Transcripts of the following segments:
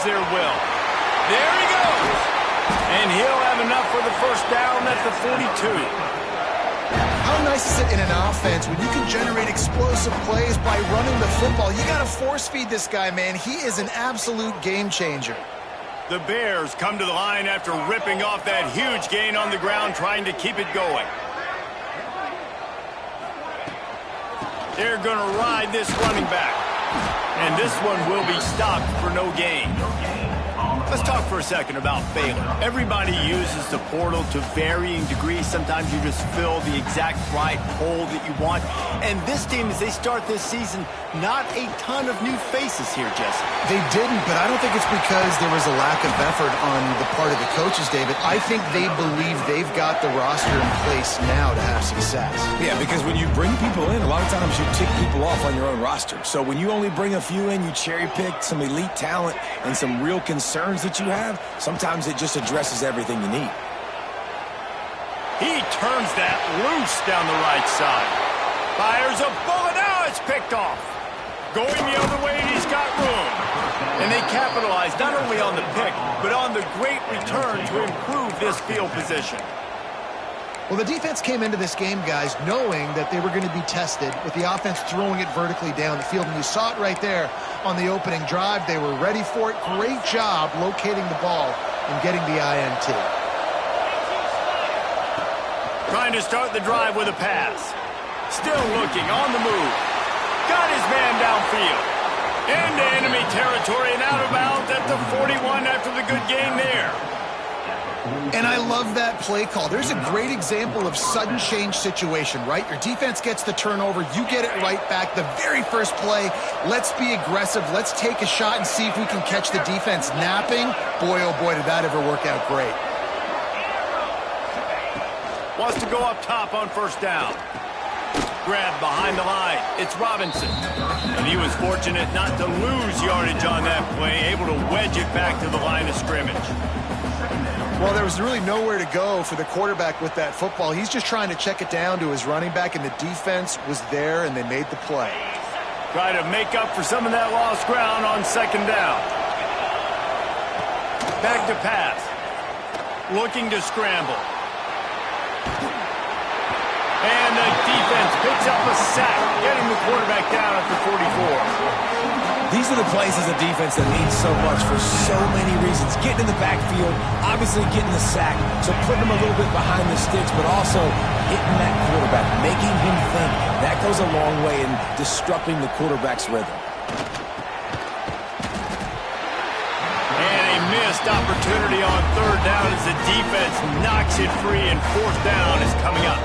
their will. There he goes. And he'll have enough for the first down at the 42. How nice is it in an offense when you can generate explosive plays by running the football? You got to force feed this guy, man. He is an absolute game changer. The Bears come to the line after ripping off that huge gain on the ground, trying to keep it going. They're going to ride this running back. And this one will be stopped for no gain. Let's talk for a second about failure. Everybody uses the portal to varying degrees. Sometimes you just fill the exact right hole that you want. And this team, as they start this season, not a ton of new faces here, Jesse. They didn't, but I don't think it's because there was a lack of effort on the part of the coaches, David. I think they believe they've got the roster in place now to have success. Yeah, because when you bring people in, a lot of times you tick people off on your own roster. So when you only bring a few in, you cherry pick some elite talent and some real concerns that you have, sometimes it just addresses everything you need. He turns that loose down the right side. Fires a bullet. Now it's picked off. Going the other way, and he's got room. And they capitalize not only on the pick, but on the great return to improve this field position. Well, the defense came into this game, guys, knowing that they were going to be tested with the offense throwing it vertically down the field. And you saw it right there on the opening drive. They were ready for it. Great job locating the ball and getting the INT. Trying to start the drive with a pass. Still looking on the move. Got his man downfield. Into enemy territory and out of bounds at the 41 after the good gain there. And I love that play call. There's a great example of sudden change situation, right? Your defense gets the turnover. You get it right back. The very first play, let's be aggressive. Let's take a shot and see if we can catch the defense napping. Boy, oh boy, did that ever work out great. Wants to go up top on first down. Grab behind the line. It's Robinson. And he was fortunate not to lose yardage on that play, able to wedge it back to the line of scrimmage. Well, there was really nowhere to go for the quarterback with that football. He's just trying to check it down to his running back, and the defense was there, and they made the play. Try to make up for some of that lost ground on second down. Back to pass. Looking to scramble. And the defense picks up a sack, getting the quarterback down at the 44. These are the plays as a defense that needs so much for so many reasons. Getting in the backfield, obviously getting the sack, so putting him a little bit behind the sticks, but also hitting that quarterback, making him think. That goes a long way in disrupting the quarterback's rhythm. And a missed opportunity on third down as the defense knocks it free, and fourth down is coming up.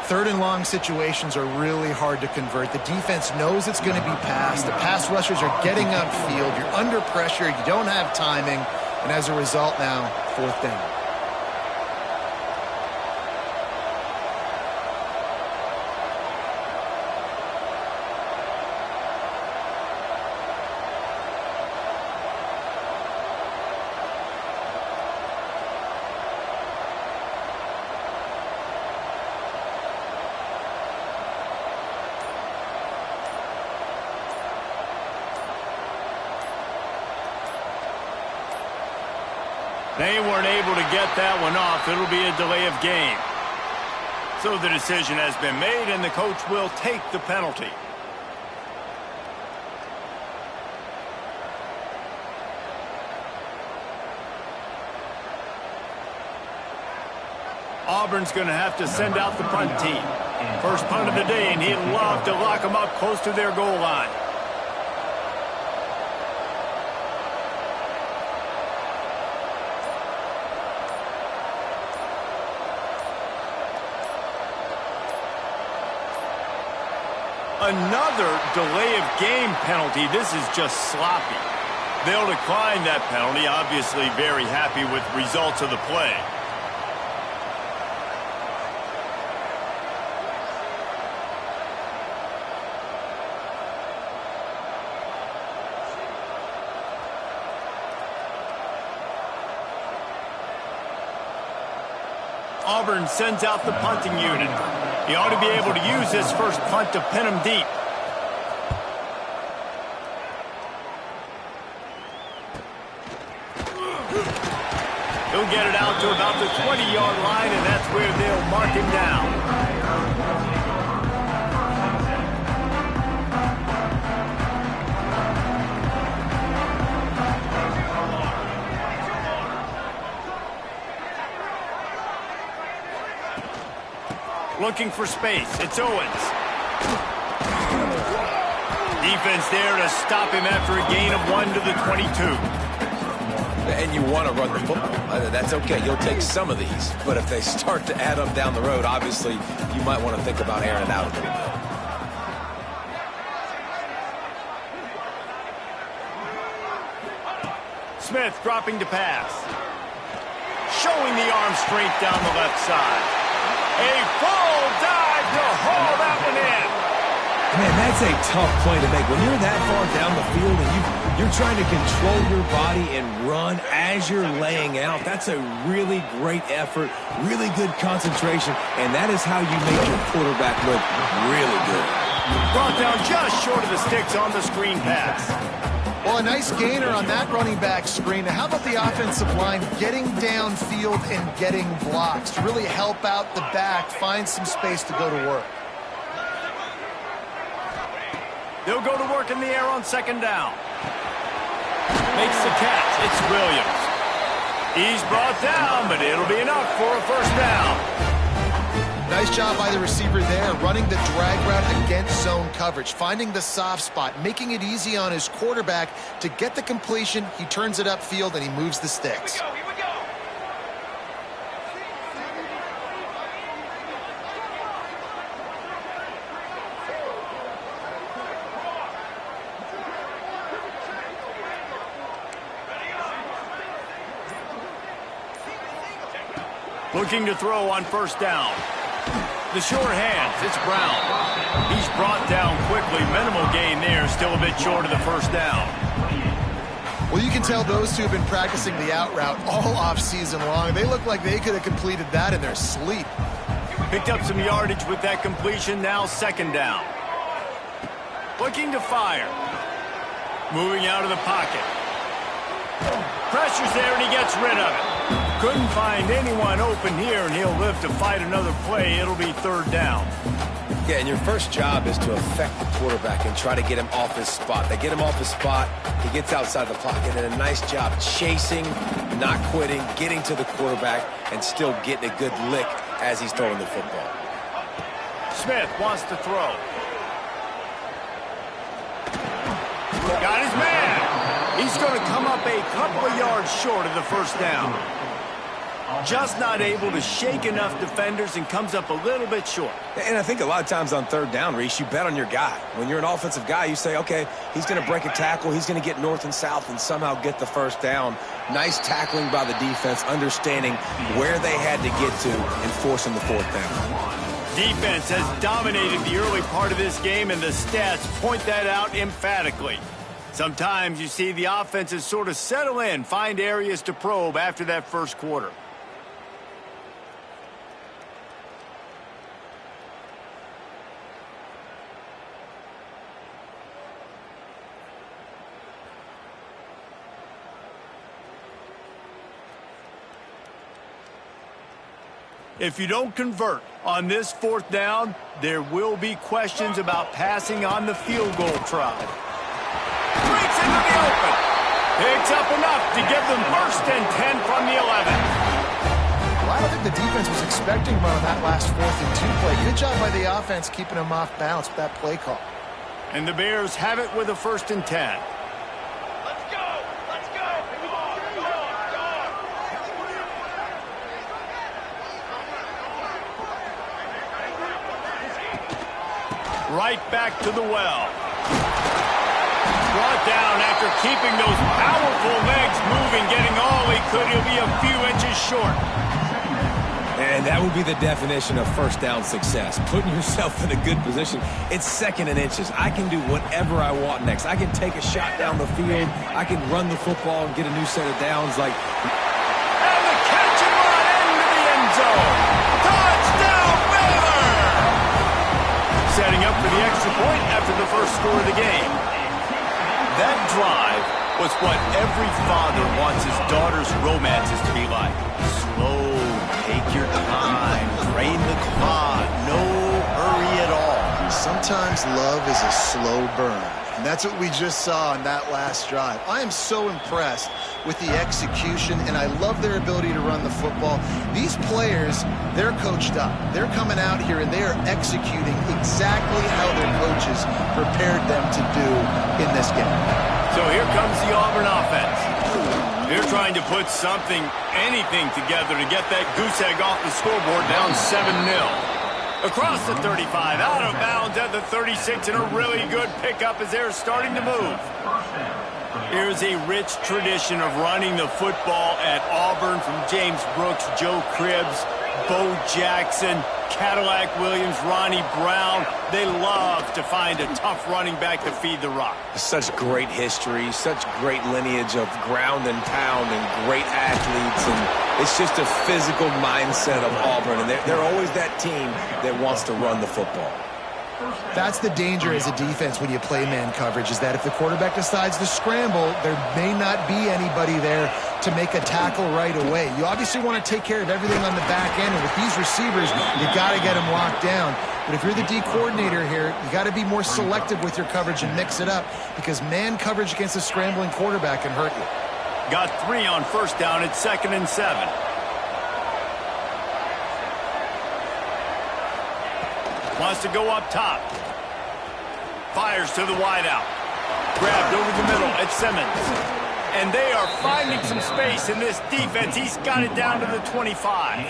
Third and long situations are really hard to convert. The defense knows it's going to be passed. The pass rushers are getting upfield. You're under pressure. You don't have timing. And as a result now, fourth down. They weren't able to get that one off. It'll be a delay of game. So the decision has been made, and the coach will take the penalty. Auburn's going to have to send out the punt team. First punt of the day, and he'd love to lock them up close to their goal line. Another delay of game penalty. This is just sloppy. They'll decline that penalty, obviously very happy with results of the play. Auburn sends out the punting unit. He ought to be able to use his first punt to pin him deep. He'll get it out to about the 20-yard line, and that's where they'll mark him down. Looking for space. It's Owens. Defense there to stop him after a gain of 1 to the 22. And you want to run the football. That's okay. You'll take some of these. But if they start to add up down the road, obviously, you might want to think about airing it out a little bit. Smith dropping to pass. Showing the arm strength down the left side. A full dive to haul that one in. Man, that's a tough play to make. When you're that far down the field and you're trying to control your body and run as you're laying out, that's a really great effort, really good concentration, and that is how you make your quarterback look really good. Brought down just short of the sticks on the screen pass. Well, a nice gainer on that running back screen. How about the offensive line getting downfield and getting blocks to really help out the back, find some space to go to work? They'll go to work in the air on second down. Makes the catch. It's Williams. He's brought down, but it'll be enough for a first down. Nice job by the receiver there, running the drag route against zone coverage, finding the soft spot, making it easy on his quarterback to get the completion. He turns it upfield, and he moves the sticks. Here we go. Looking to throw on first down. The short hands, it's Brown. He's brought down quickly. Minimal gain there, still a bit short of the first down. Well, you can tell those two have been practicing the out route all off-season long. They look like they could have completed that in their sleep. Picked up some yardage with that completion, now second down. Looking to fire. Moving out of the pocket. Pressure's there, and he gets rid of it. Couldn't find anyone open here, and he'll live to fight another play. It'll be third down. Yeah, and your first job is to affect the quarterback and try to get him off his spot. They get him off his spot, he gets outside the pocket, and a nice job chasing, not quitting, getting to the quarterback, and still getting a good lick as he's throwing the football. Smith wants to throw. Got his man. He's going to come up a couple of yards short of the first down. Just not able to shake enough defenders and comes up a little bit short. And I think a lot of times on third down, Reese, you bet on your guy. When you're an offensive guy, you say, okay, he's going to break a tackle, he's going to get north and south and somehow get the first down. Nice tackling by the defense, understanding where they had to get to and forcing the fourth down. Defense has dominated the early part of this game, and the stats point that out emphatically. Sometimes you see the offenses sort of settle in, find areas to probe after that first quarter. If you don't convert on this fourth down, there will be questions about passing on the field goal try. Breaks into the open. Picks up enough to give them first and 10 from the 11. Well, I don't think the defense was expecting him on that last 4th and 2 play. Good job by the offense keeping him off balance with that play call. And the Bears have it with a first and 10. Right back to the well. Brought down after keeping those powerful legs moving, getting all he could. He'll be a few inches short. And that would be the definition of first down success. Putting yourself in a good position. It's second and inches. I can do whatever I want next. I can take a shot down the field. I can run the football and get a new set of downs. And the catch and run into the end zone. Touchdown, Baylor! Setting up for the extra point after the first score of the game. That drive It's what every father wants his daughter's romances to be like. Slow, take your time, drain the clock, no hurry at all. Sometimes love is a slow burn. And that's what we just saw on that last drive. I am so impressed with the execution, and I love their ability to run the football. These players, they're coached up. They're coming out here, and they are executing exactly how their coaches prepared them to do in this game. So here comes the Auburn offense. They're trying to put something, anything together to get that goose egg off the scoreboard, down 7-0. Across the 35, out of bounds at the 36, and a really good pickup as they're starting to move. Here's a rich tradition of running the football at Auburn from James Brooks, Joe Cribbs, Bo Jackson, Cadillac Williams, Ronnie Brown. They love to find a tough running back to feed the rock. Such great history, such great lineage of ground and pound and great athletes, and it's just a physical mindset of Auburn, and they're always that team that wants to run the football. That's the danger as a defense when you play man coverage, is that if the quarterback decides to scramble, there may not be anybody there to make a tackle right away. You obviously want to take care of everything on the back end, and with these receivers, you got to get them locked down. But if you're the D coordinator here, you got to be more selective with your coverage and mix it up, because man coverage against a scrambling quarterback can hurt you. Got 3 on first down at 2nd and 7. Wants to go up top. Fires to the wideout. Grabbed over the middle at Simmons. And they are finding some space in this defense. He's got it down to the 25.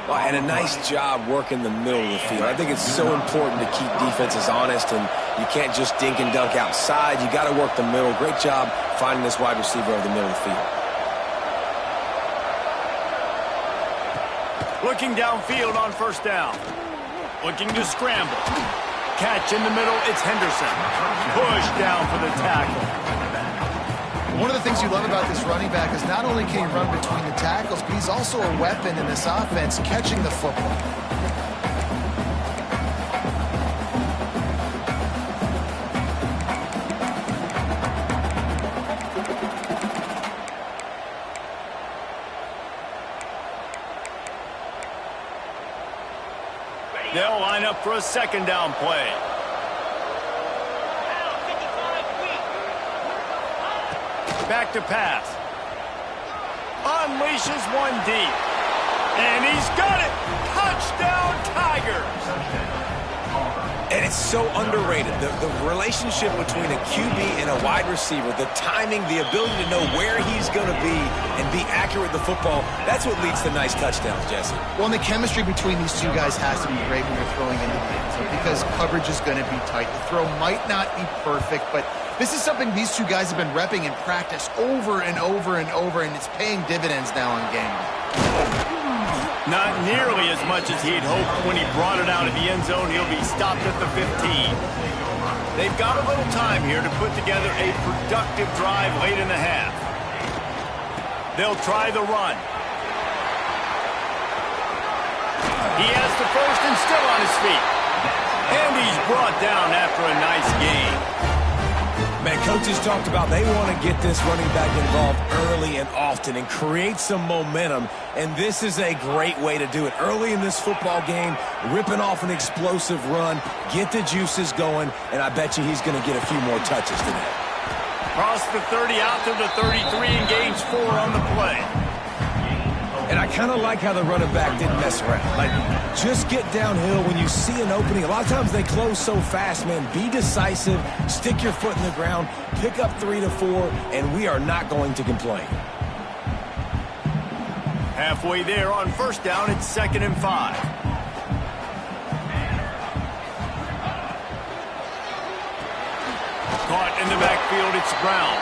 Well, and a nice job working the middle of the field. I think it's so important to keep defenses honest, and you can't just dink and dunk outside. You got to work the middle. Great job finding this wide receiver over the middle of the field. Looking downfield on first down. Looking to scramble. Catch in the middle, it's Henderson. Push down for the tackle. One of the things you love about this running back is not only can he run between the tackles, but he's also a weapon in this offense catching the football. They'll line up for a second down play. Back to pass. Unleashes one deep. And he's got it. Touchdown, Tigers. And it's so underrated. The relationship between a QB and a wide receiver, the timing, the ability to know where he's going to be and be accurate with the football, that's what leads to nice touchdowns, Jesse. Well, and the chemistry between these two guys has to be great when you're throwing into the end zone, because coverage is going to be tight. The throw might not be perfect, but this is something these two guys have been repping in practice over and over and over, and it's paying dividends now in game. Not nearly as much as he'd hoped when he brought it out of the end zone. He'll be stopped at the 15. They've got a little time here to put together a productive drive late in the half. They'll try the run. He has the first and still on his feet. And he's brought down after a nice game. Man, coaches talked about they want to get this running back involved early and often and create some momentum, and this is a great way to do it. Early in this football game, ripping off an explosive run, get the juices going, and I bet you he's going to get a few more touches today. Across the 30, out to the 33, and gains 4 on the play. And I kind of like how the running back didn't mess around. Like, just get downhill when you see an opening. A lot of times they close so fast, man. Be decisive, stick your foot in the ground, pick up 3 to 4, and we are not going to complain. Halfway there on first down, it's 2nd and 5. Caught in the backfield, it's Brown.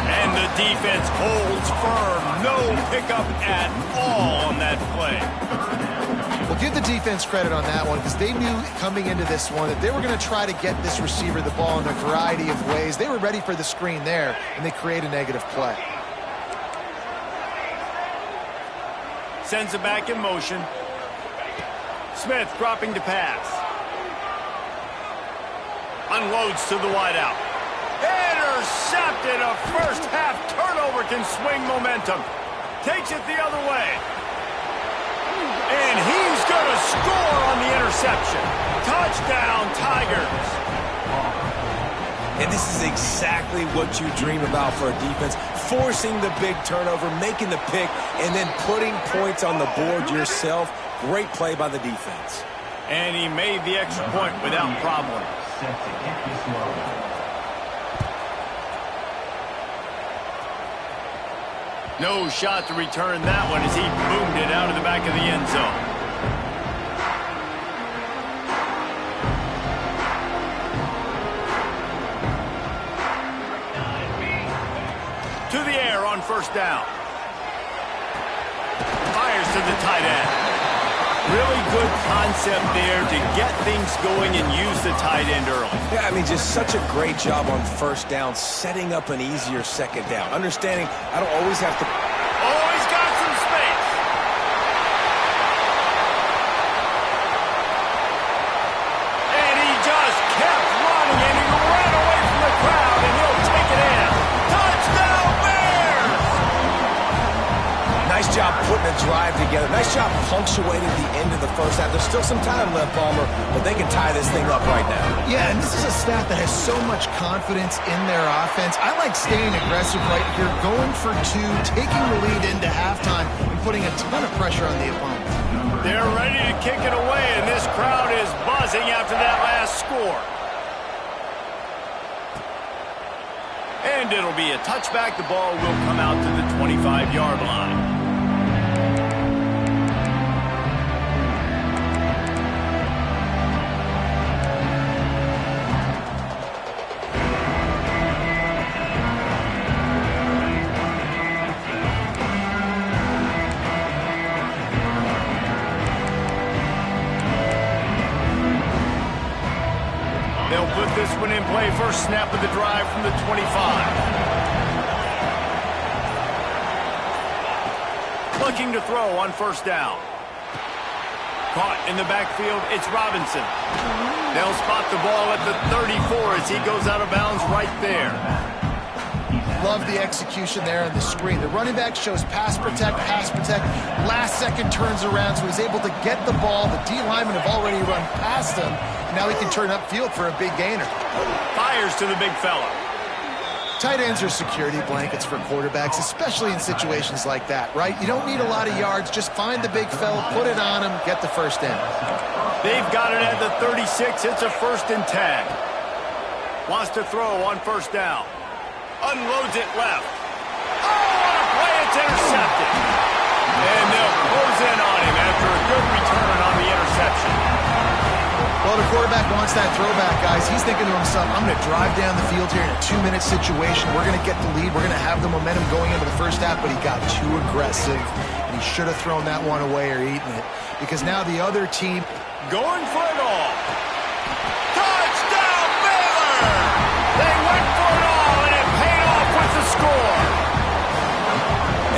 And the defense holds firm. No pickup at all on that play. Well, give the defense credit on that one, because they knew coming into this one that they were going to try to get this receiver the ball in a variety of ways. They were ready for the screen there, and they create a negative play. Sends it back in motion. Smith dropping to pass. Unloads to the wideout. Intercepted. A first-half turnover can swing momentum. Takes it the other way. And he's going to score on the interception. Touchdown, Tigers. And this is exactly what you dream about for a defense. Forcing the big turnover, making the pick, and then putting points on the board yourself. Great play by the defense. And he made the extra point without problem. No shot to return that one as he boomed it out of the back of the end zone. To the air on first down. Fires to the tight end. Really good concept there to get things going and use the tight end early. Yeah, I mean, just such a great job on first down, setting up an easier second down. Understanding I don't always have to... Oh, he's got some space. And he just kept running, and he ran away from the crowd, and he'll take it in. Touchdown, Bears! Nice job putting a drive together. Nice job punctuating the end of the first half. There's still some time left, Palmer, but they can tie this thing up right now. Yeah, and this is a staff that has so much confidence in their offense. I like staying aggressive right here, going for two, taking the lead into halftime, and putting a ton of pressure on the opponent. They're ready to kick it away, and this crowd is buzzing after that last score. And it'll be a touchback. The ball will come out to the 25-yard line. They'll put this one in play. First snap of the drive from the 25. Looking to throw on first down. Caught in the backfield, it's Robinson. They'll spot the ball at the 34 as he goes out of bounds right there. Love the execution there on the screen. The running back shows pass protect, last second turns around, so he's able to get the ball. The D linemen have already run past him. Now he can turn upfield for a big gainer. Fires to the big fella. Tight ends are security blankets for quarterbacks, especially in situations like that, right? You don't need a lot of yards. Just find the big fella, put it on him, get the first down. They've got it at the 36. It's a 1st and 10. Wants to throw on first down. Unloads it left. Oh, what a play. It's intercepted. And they'll close in on him after a good return on the interception. Well, the quarterback wants that throwback, guys. He's thinking to himself, I'm going to drive down the field here in a 2-minute situation. We're going to get the lead. We're going to have the momentum going into the first half, but he got too aggressive, and he should have thrown that one away or eaten it, because now the other team... Going for it all. Touchdown, Baylor! They went for it all, and it paid off with the score.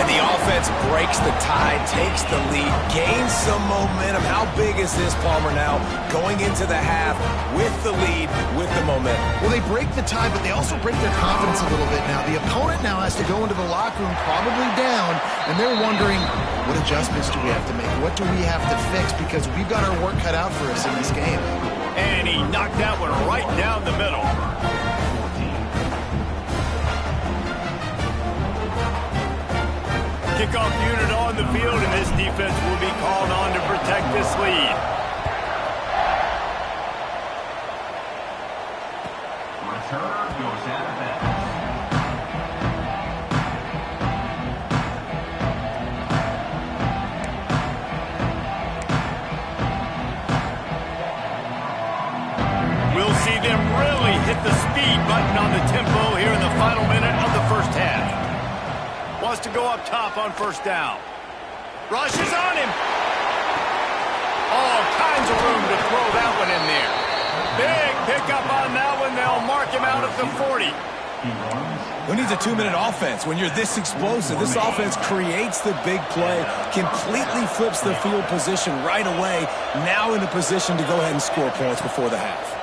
And the offense breaks the tie, takes the lead, gains some momentum. How big is this, Palmer, now going into the half with the lead, with the momentum? Well, they break the tie, but they also break their confidence a little bit now. The opponent now has to go into the locker room probably down, and they're wondering, what adjustments do we have to make? What do we have to fix? Because we've got our work cut out for us in this game. And he knocked that one right down the middle. Kickoff unit on the field, and this defense will be called on to protect this lead. Return goes out of bounds. We'll see them really hit the speed button on the tempo here in the final minute of the first half. Wants to go up top on first down. Rushes on him. All kinds of room to throw that one in there. Big pickup on that one. They'll mark him out at the 40. Who needs a 2-minute offense when you're this explosive? This offense creates the big play, completely flips the field position right away, now in a position to go ahead and score points before the half.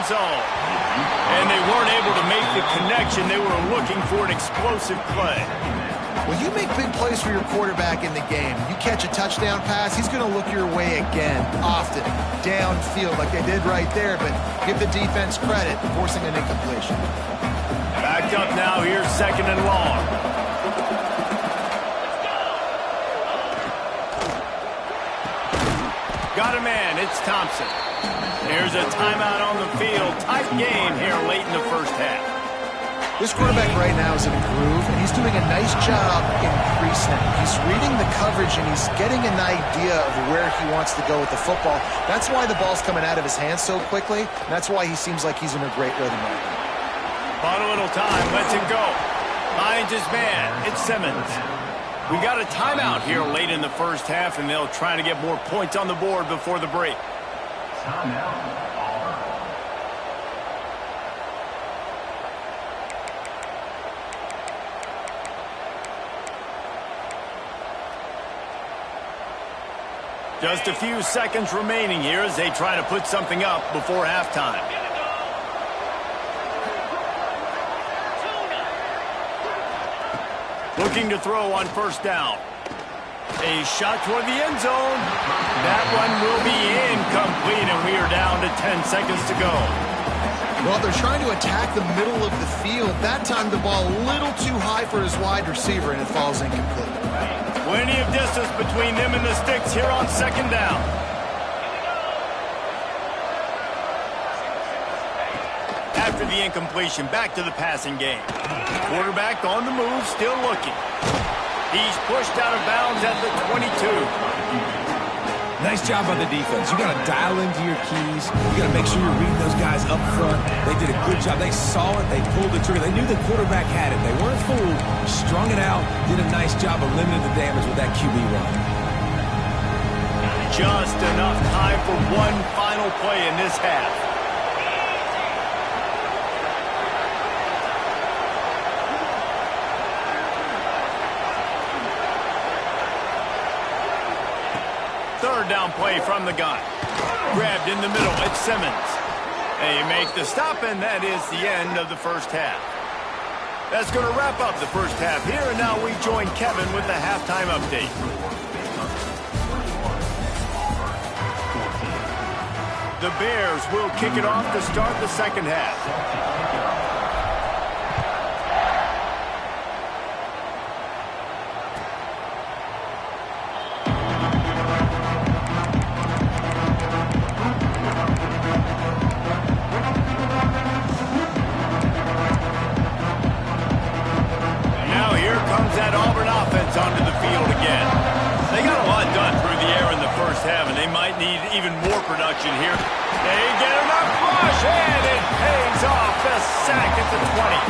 zone. And they weren't able to make the connection. They were looking for an explosive play. Well, you make big plays for your quarterback in the game. You catch a touchdown pass, he's going to look your way again, often, downfield like they did right there, but give the defense credit, forcing an incompletion. Backed up now, here's 2nd and long. Got a man, it's Thompson. There's a timeout on the field. Tight game here late in the first half. This quarterback right now is in a groove, and he's doing a nice job in pre-snap. He's reading the coverage, and he's getting an idea of where he wants to go with the football. That's why the ball's coming out of his hands so quickly, and that's why he seems like he's in a great rhythm right now. Bought a little time, lets it go. Finds his man, it's Simmons. We got a timeout here late in the first half, and they'll try to get more points on the board before the break. Timeout. Just a few seconds remaining here as they try to put something up before halftime. Looking to throw on 1st down. A shot toward the end zone. That one will be incomplete, and we are down to 10 seconds to go. Well, they're trying to attack the middle of the field. That time the ball a little too high for his wide receiver, and it falls incomplete. Plenty of distance between them and the sticks here on 2nd down. After the incompletion, back to the passing game. Quarterback on the move, still looking. He's pushed out of bounds at the 22. Nice job by the defense. You got to dial into your keys. You got to make sure you're reading those guys up front. They did a good job. They saw it. They pulled the trigger. They knew the quarterback had it. They weren't fooled. Strung it out. Did a nice job of limiting the damage with that QB run. Just enough time for one final play in this half. Third down play from the gun. Grabbed in the middle, it's Simmons. They make the stop, and that is the end of the first half. That's going to wrap up the first half here, and now we join Kevin with the halftime update. The Bears will kick it off to start the second half. That Auburn offense onto the field again. They got a lot done through the air in the first half, and they might need even more production here. They get enough rush, and it pays off. The sack at the 20.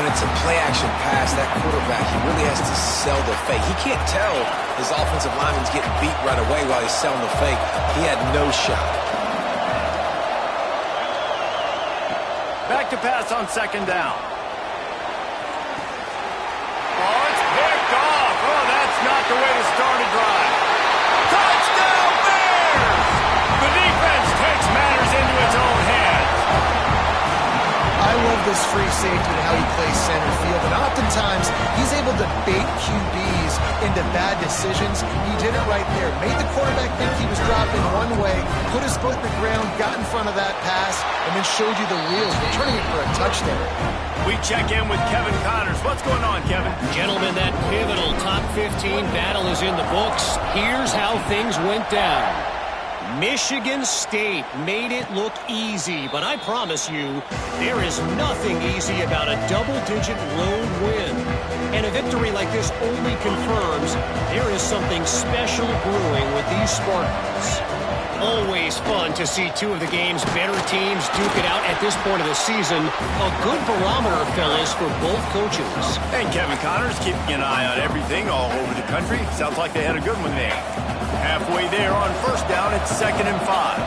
When it's a play-action pass, that quarterback, he really has to sell the fake. He can't tell his offensive lineman's getting beat right away while he's selling the fake. He had no shot. Back to pass on 2nd down. Oh, it's picked off. Oh, that's not the way to start a drive. Touchdown, Bears! The defense takes matters into its own hands. I love this free safety and how he plays center field, and oftentimes he's able to bait QBs into bad decisions. He did it right there. Made the quarterback think he was dropping one way, put his foot in the ground, got in front of that pass, and then showed you the wheels, returning it for a touchdown. We check in with Kevin Connors. What's going on, Kevin? Gentlemen, that pivotal top 15 battle is in the books. Here's how things went down. Michigan State made it look easy, but I promise you, there is nothing easy about a double-digit road win. And a victory like this only confirms there is something special brewing with these Spartans. Always fun to see two of the game's better teams duke it out at this point of the season. A good barometer, fellas, for both coaches. And Kevin Connors keeping an eye on everything all over the country. Sounds like they had a good one there. Halfway there on 1st down, it's 2nd and 5.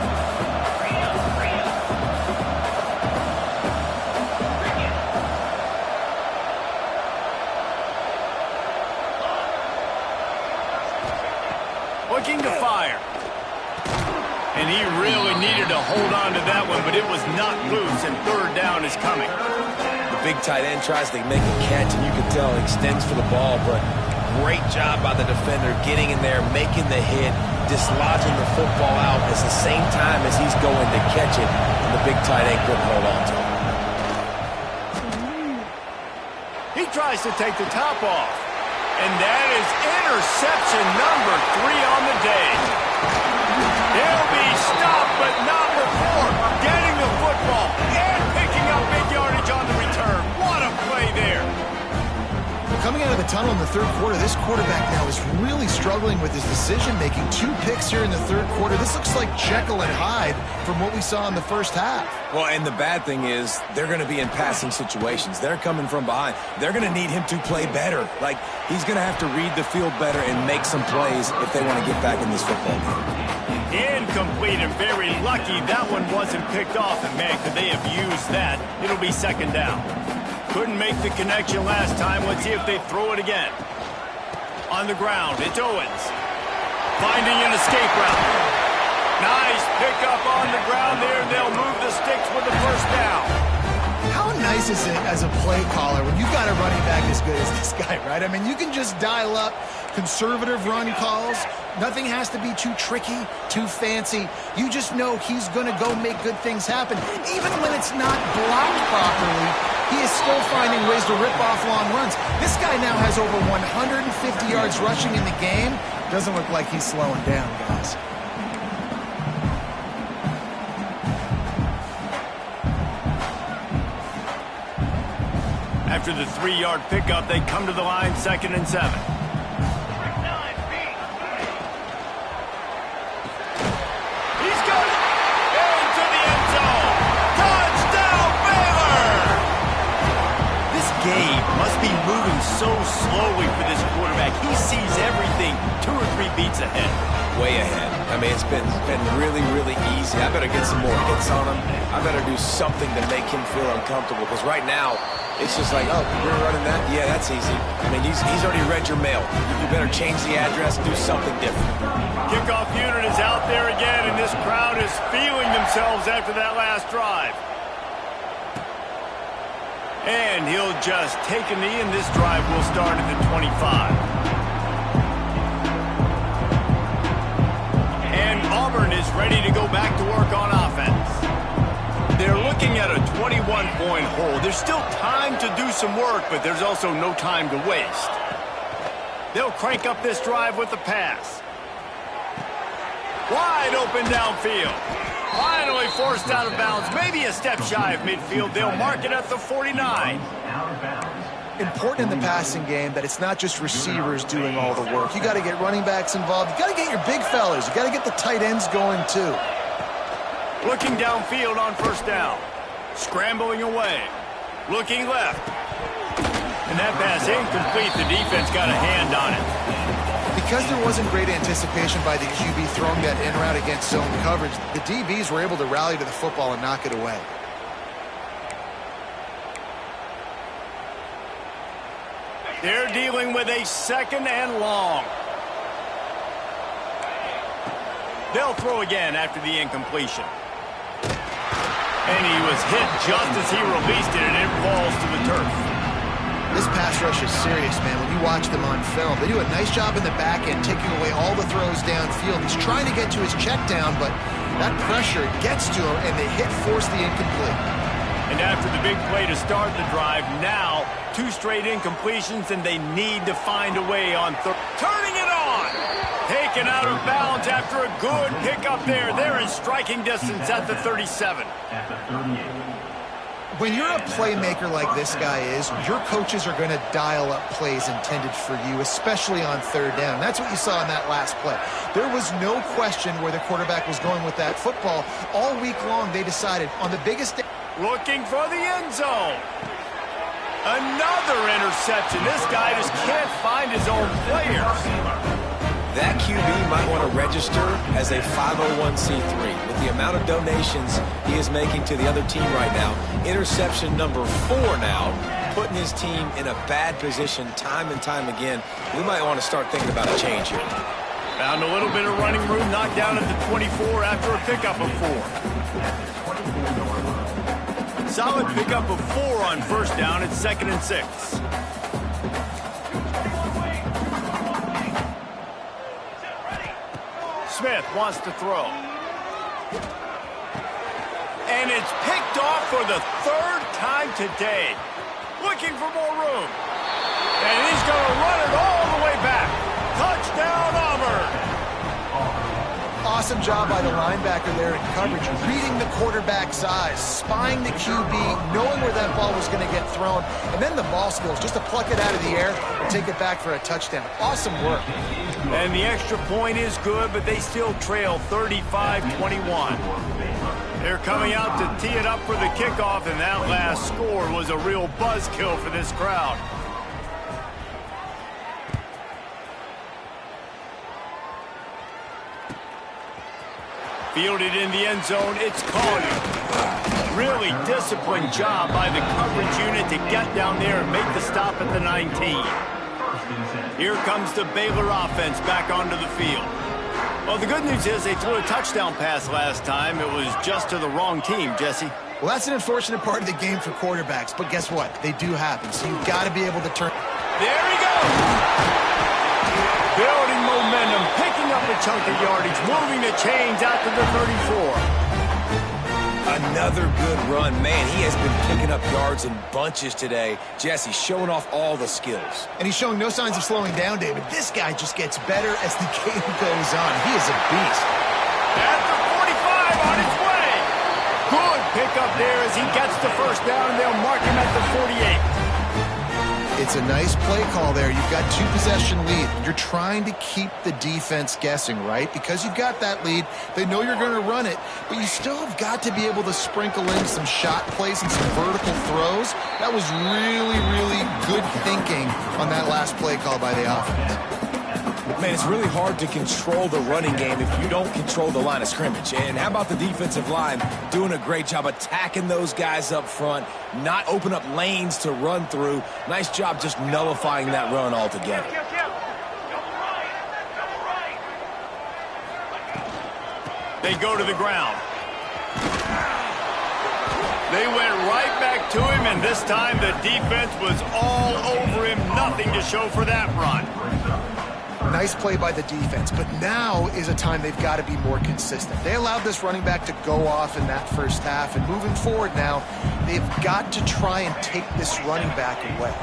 Looking to fire. And he really needed to hold on to that one, but it was not loose, and third down is coming. The big tight end tries to make a catch, and you can tell he extends for the ball, but great job by the defender getting in there, making the hit, dislodging the football out at the same time as he's going to catch it, and the big tight end couldn't hold on to it. He tries to take the top off, and that is interception number 3 on the day. He'll be stopped, but not before getting the football and picking up big yardage on the return. What a play there. Coming out of the tunnel in the third quarter, this quarterback now is really struggling with his decision-making. 2 picks here in the third quarter. This looks like Jekyll and Hyde from what we saw in the first half. Well, and the bad thing is they're going to be in passing situations. They're coming from behind. They're going to need him to play better. Like, he's going to have to read the field better and make some plays if they want to get back in this football game. Incomplete, and very lucky that one wasn't picked off. And, man, could they have used that? It'll be second down. Couldn't make the connection last time. Let's see if they throw it again. On the ground, it's Owens. Finding an escape route. Nice pickup on the ground there. They'll move the sticks with the first down. How nice is it as a play caller when you've got a running back as good as this guy, right? I mean, you can just dial up conservative run calls. Nothing has to be too tricky, too fancy. You just know he's going to go make good things happen. Even when it's not blocked properly, he is still finding ways to rip off long runs. This guy now has over 150 yards rushing in the game. Doesn't look like he's slowing down, guys. After the 3-yard pickup, they come to the line, 2nd and 7. He's got it into the end zone. Touchdown, Baylor! This game must be moving so slowly for this quarterback. He sees everything 2 or 3 beats ahead. Way ahead. I mean, it's been really, really easy. I better get some more hits on him. I better do something to make him feel uncomfortable, because right now, it's just like, oh, you're running that? Yeah, that's easy. I mean, he's already read your mail. You better change the address, do something different. Kickoff unit is out there again, and this crowd is feeling themselves after that last drive. And he'll just take a knee, and this drive will start at the 25. And Auburn is ready to go back to work on offense. They're looking at a 21-point hole. There's still time to do some work, but there's also no time to waste. They'll crank up this drive with the pass. Wide open downfield. Finally forced out of bounds. Maybe a step shy of midfield. They'll mark it at the 49. Important in the passing game that it's not just receivers doing all the work. You got to get running backs involved. You got to get your big fellas. You got to get the tight ends going too. Looking downfield on first down. Scrambling away. Looking left. And that pass incomplete. The defense got a hand on it. Because there wasn't great anticipation by the QB throwing that in route against zone coverage, the DBs were able to rally to the football and knock it away. They're dealing with a 2nd and long. They'll throw again after the incompletion. And he was hit just as he released it, and it falls to the turf. This pass rush is serious, man. When you watch them on film, they do a nice job in the back end, taking away all the throws downfield. He's trying to get to his check down, but that pressure gets to him, and the hit forced the incomplete. And after the big play to start the drive, now 2 straight incompletions, and they need to find a way on third. Turning it on! Taken out of bounds after a good pickup there. They're in striking distance at the 37. At the 38. When you're a playmaker like this guy is, your coaches are going to dial up plays intended for you, especially on third down. That's what you saw in that last play. There was no question where the quarterback was going with that football. All week long, they decided on the biggest day. Looking for the end zone. Another interception. This guy just can't find his own players. That QB might want to register as a 501c3. With the amount of donations he is making to the other team right now, interception number 4 now, putting his team in a bad position time and time again. We might want to start thinking about a change here. Found a little bit of running room, knocked down at the 24 after a pickup of 4. Solid pickup of 4 on first down at 2nd and 6. Smith wants to throw. And it's picked off for the 3rd time today. Looking for more room. And he's going to run it all the way back. Touchdown, Auburn. Awesome job by the linebacker there in coverage, reading the quarterback's eyes, spying the QB, knowing where that ball was going to get thrown, and then the ball skills just to pluck it out of the air and take it back for a touchdown. Awesome work. And the extra point is good, but they still trail 35-21. They're coming out to tee it up for the kickoff, and that last score was a real buzzkill for this crowd. Fielded in the end zone, it's Collier. Really disciplined job by the coverage unit to get down there and make the stop at the 19. Here comes the Baylor offense back onto the field. Well, the good news is they threw a touchdown pass last time. It was just to the wrong team, Jesse. Well, that's an unfortunate part of the game for quarterbacks, but guess what? They do happen, so you've got to be able to turn. There he goes! Building momentum, picking up a chunk of yardage, moving the chains out to the 34. Another good run. Man, he has been picking up yards in bunches today. Jesse showing off all the skills. And he's showing no signs of slowing down, David. This guy just gets better as the game goes on. He is a beast. At the 45 on his way. Good pickup there as he gets the first down, and they'll mark him at the 48. It's a nice play call there. You've got 2-possession lead. You're trying to keep the defense guessing, right? Because you've got that lead, they know you're going to run it, but you still have got to be able to sprinkle in some shot plays and some vertical throws. That was really, really good thinking on that last play call by the offense. Man, it's really hard to control the running game if you don't control the line of scrimmage. And how about the defensive line doing a great job attacking those guys up front, not open up lanes to run through. Nice job just nullifying that run altogether. They go to the ground. They went right back to him, and this time the defense was all over him. Nothing to show for that run. Nice play by the defense, but now is a time they've got to be more consistent. They allowed this running back to go off in that first half, and moving forward now, they've got to try and take this running back away.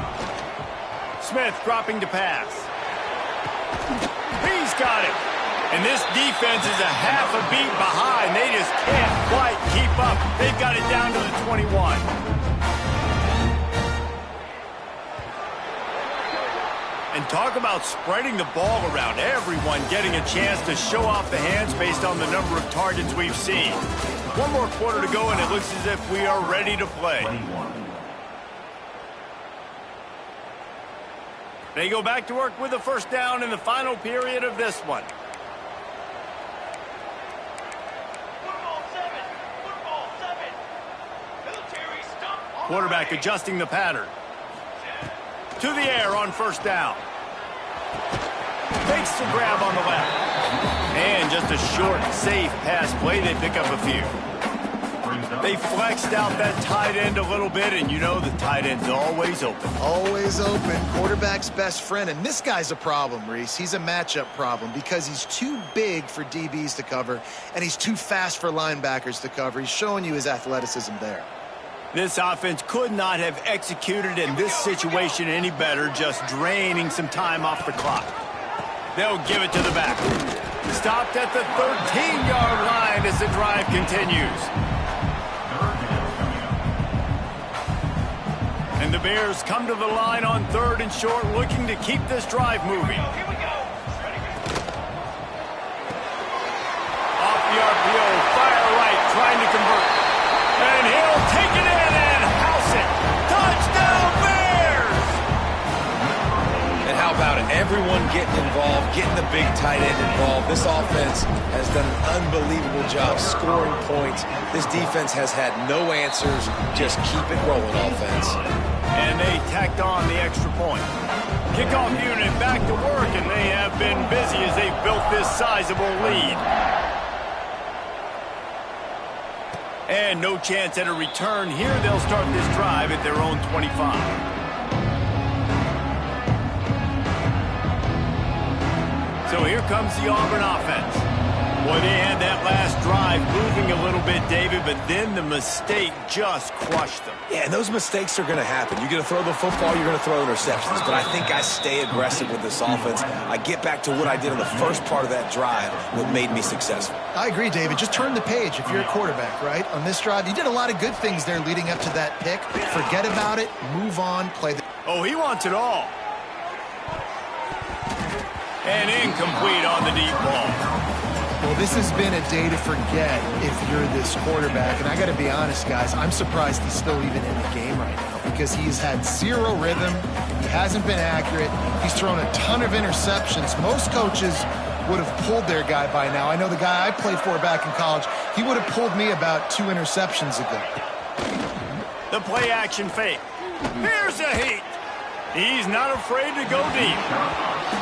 Smith dropping to pass. He's got it. And this defense is a half a beat behind. They just can't quite keep up. They've got it down to the 21. And talk about spreading the ball around. Everyone getting a chance to show off the hands based on the number of targets we've seen. One more quarter to go, and it looks as if we are ready to play. They go back to work with the first down in the final period of this one. Quarterback adjusting the pattern. To the air on first down. Takes the grab on the left. And just a short, safe pass play. They pick up a few. They flexed out that tight end a little bit, and you know the tight end's always open. Always open. Quarterback's best friend. And this guy's a problem, Reese. He's a matchup problem because he's too big for DBs to cover, and he's too fast for linebackers to cover. He's showing you his athleticism there. This offense could not have executed in this situation any better, just draining some time off the clock. They'll give it to the back. Stopped at the 13-yard line as the drive continues. And the Bears come to the line on 3rd and short, looking to keep this drive moving. Off the RPO, fire right, trying to convert. And he'll take it in and house it. Touchdown, Bears! And how about it? everyone getting involved, getting the big tight end involved. This offense has done an unbelievable job scoring points. This defense has had no answers. Just keep it rolling, offense. And they tacked on the extra point. Kickoff unit back to work, and they have been busy as they've built this sizable lead. And no chance at a return here. They'll start this drive at their own 25. So here comes the Auburn offense. Boy, they had that last drive moving a little bit, David, but then the mistake just crushed them. Yeah, and those mistakes are going to happen. You're going to throw the football, you're going to throw interceptions. But I think I stay aggressive with this offense. I get back to what I did on the first part of that drive, what made me successful. I agree, David. Just turn the page if you're a quarterback, right? On this drive, you did a lot of good things there leading up to that pick. Forget about it, move on, play the... Oh, he wants it all. And incomplete on the deep ball. Well, this has been a day to forget if you're this quarterback. And I got to be honest, guys, I'm surprised he's still even in the game right now because he's had zero rhythm. He hasn't been accurate. He's thrown a ton of interceptions. Most coaches would have pulled their guy by now. I know the guy I played for back in college, he would have pulled me about 2 interceptions ago. The play action fake. Here's a heat. He's not afraid to go deep.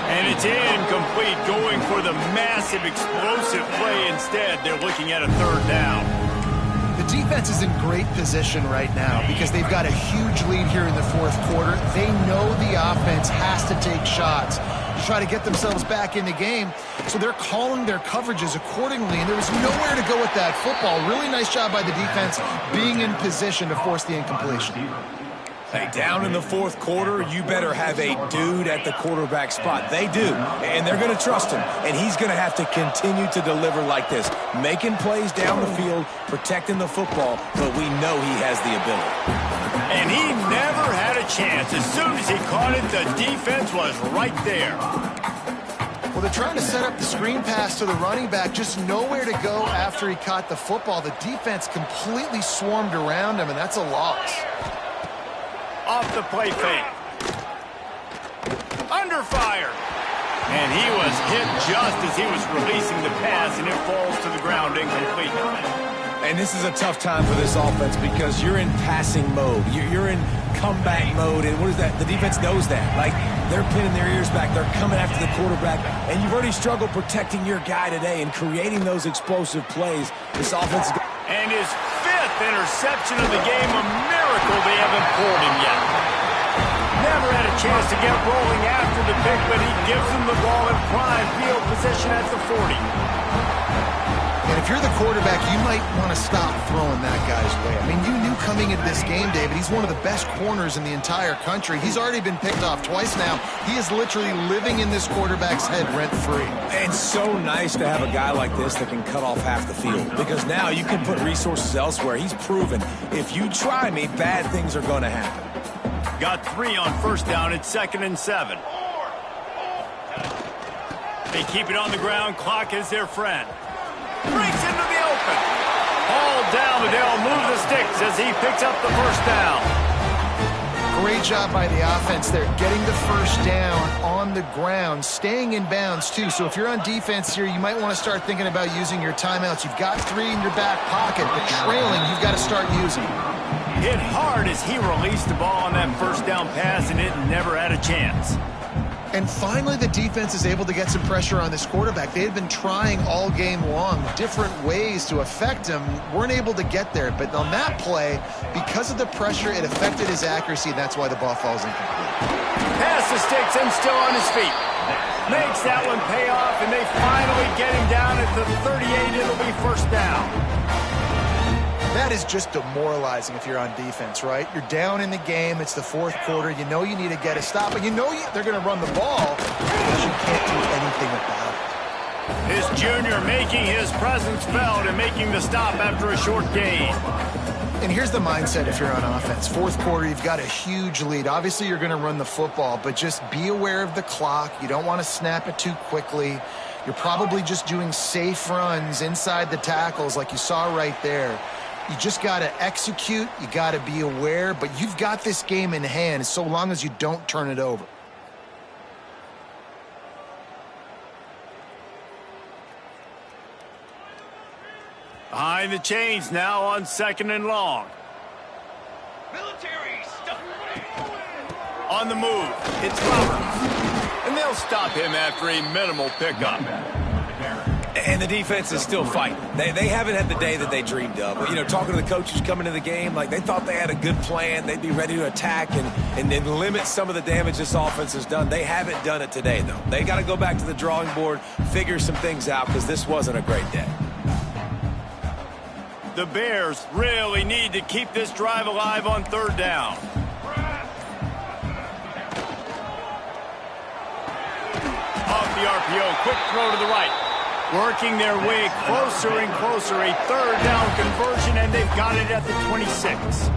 And it's incomplete, going for the massive explosive play instead. They're looking at a third down. The defense is in great position right now because they've got a huge lead here in the fourth quarter. They know the offense has to take shots to try to get themselves back in the game. So they're calling their coverages accordingly, and there was nowhere to go with that football. Really nice job by the defense being in position to force the incompletion. Hey, down in the fourth quarter, you better have a dude at the quarterback spot. They do, and they're going to trust him, and he's going to have to continue to deliver like this, making plays down the field, protecting the football, but we know he has the ability. And he never had a chance. As soon as he caught it, the defense was right there. Well, they're trying to set up the screen pass to the running back, just nowhere to go after he caught the football. The defense completely swarmed around him, and that's a loss. Off the play fake. Under fire. And he was hit just as he was releasing the pass, and it falls to the ground incomplete. And this is a tough time for this offense because you're in passing mode. You're in comeback mode, and what is that? The defense knows that. Like, they're pinning their ears back. They're coming after the quarterback, and you've already struggled protecting your guy today and creating those explosive plays. This offense... And his 5th interception of the game, a miracle they haven't pulled him yet. Never had a chance to get rolling after the pick, but he gives them the ball in prime field position at the 40. And if you're the quarterback, you might want to stop throwing that guy's way. I mean, you knew coming into this game, David, he's one of the best corners in the entire country. He's already been picked off twice now. He is literally living in this quarterback's head rent-free. It's so nice to have a guy like this that can cut off half the field because now you can put resources elsewhere. He's proven if you try me, bad things are going to happen. Got 3 on first down. It's 2nd and 7. They keep it on the ground. Clock is their friend. Breaks into the open. All down, but they'll move the sticks as he picks up the first down. Great job by the offense there, getting the first down on the ground, staying in bounds too. So if you're on defense here, you might want to start thinking about using your timeouts. You've got 3 in your back pocket, but trailing, you've got to start using. Hit hard as he released the ball on that first down pass, and it never had a chance. And finally, the defense is able to get some pressure on this quarterback. They had been trying all game long different ways to affect him, weren't able to get there. But on that play, because of the pressure, it affected his accuracy, and that's why the ball falls incomplete. Pass the sticks and still on his feet. Makes that one pay off, and they finally get him down at the 38. It'll be first down. That is just demoralizing if you're on defense, right? You're down in the game. It's the fourth quarter. You know you need to get a stop, and you know they're going to run the ball, but you can't do anything about it. This junior making his presence felt and making the stop after a short gain. And here's the mindset if you're on offense. Fourth quarter, you've got a huge lead. Obviously, you're going to run the football, but just be aware of the clock. You don't want to snap it too quickly. You're probably just doing safe runs inside the tackles like you saw right there. You just got to execute. You got to be aware, but you've got this game in hand so long as you don't turn it over. Behind the chains now on 2nd and long. Military stuff. On the move, it's Roberts. And they'll stop him after a minimal pickup. And the defense is still fighting. They haven't had the day that they dreamed of. You know, talking to the coaches coming into the game, like they thought they had a good plan. They'd be ready to attack and limit some of the damage this offense has done. They haven't done it today, though. They got to go back to the drawing board, figure some things out, because this wasn't a great day. The Bears really need to keep this drive alive on 3rd down. Off the RPO, quick throw to the right. Working their way closer and closer, a 3rd down conversion, and they've got it at the 26.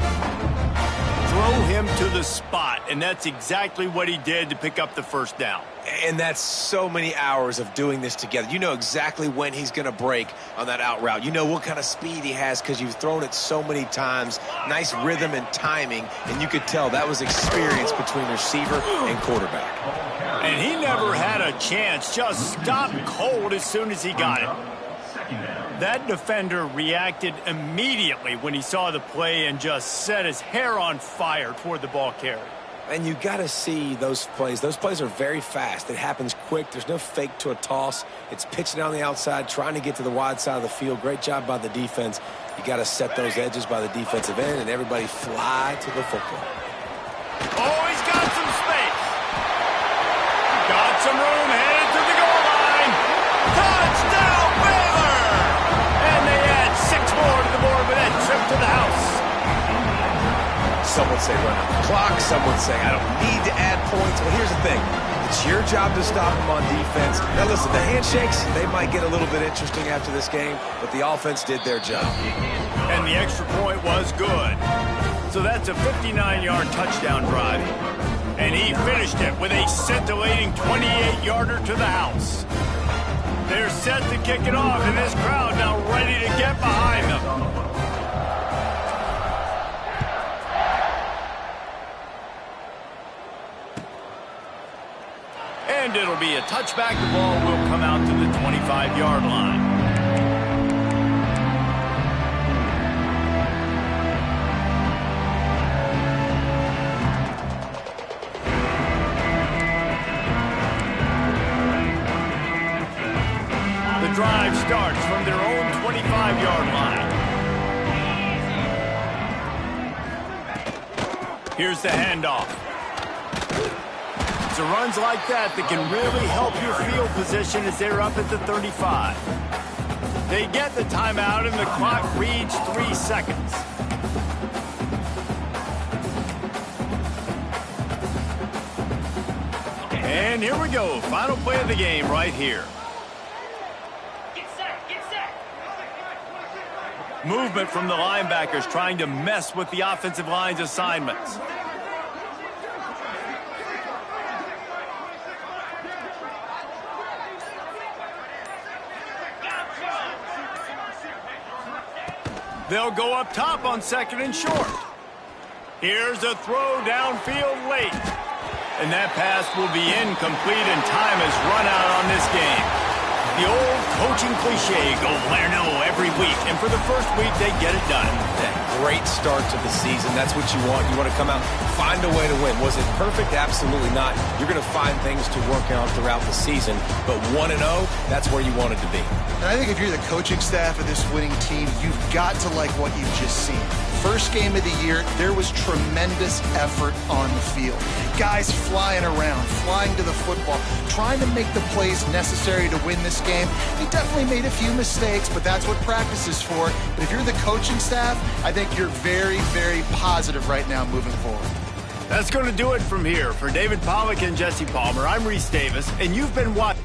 Throw him to the spot, and that's exactly what he did to pick up the 1st down. And that's so many hours of doing this together. You know exactly when he's going to break on that out route. You know what kind of speed he has because you've thrown it so many times. Nice rhythm and timing, and you could tell that was experience between receiver and quarterback. And he never had a chance, just stopped cold as soon as he got it. That defender reacted immediately when he saw the play and just set his hair on fire toward the ball carrier. And you got to see those plays. Those plays are very fast. It happens quick. There's no fake to a toss. It's pitching down the outside, trying to get to the wide side of the field. Great job by the defense. You got to set those edges by the defensive end, and everybody fly to the football. Oh, he's got some space. Got some room, headed to the goal line. Touchdown, Baylor! And they add 6 more to the board with that trip to the house. Some would say run out the clock. Some would say I don't need to add points. But here's the thing. It's your job to stop them on defense. Now, listen, the handshakes, they might get a little bit interesting after this game, but the offense did their job. And the extra point was good. So that's a 59-yard touchdown drive. And he finished it with a scintillating 28-yarder to the house. They're set to kick it off, and this crowd now ready to get behind them. And it'll be a touchback. The ball will come out to the 25-yard line. The drive starts from their own 25-yard line. Here's the handoff. It's runs like that that can really help your field position as they're up at the 35. They get the timeout and the clock reads 3 seconds. And here we go. Final play of the game right here. Get set, get set. Movement from the linebackers trying to mess with the offensive line's assignments. They'll go up top on 2nd and short. Here's a throw downfield late. And that pass will be incomplete, and time has run out on this game. The old coaching cliche, go win or no every week. And for the first week, they get it done. That great start to the season. That's what you want. You want to come out, find a way to win. Was it perfect? Absolutely not. You're going to find things to work on throughout the season. But 1-0, that's where you want it to be. And I think if you're the coaching staff of this winning team, you've got to like what you've just seen. First game of the year, there was tremendous effort on the field. Guys flying around, flying to the football, trying to make the plays necessary to win this game. They definitely made a few mistakes, but that's what practice is for. But if you're the coaching staff, I think you're very, very positive right now moving forward. That's going to do it from here. For David Pollack and Jesse Palmer, I'm Reese Davis, and you've been watching.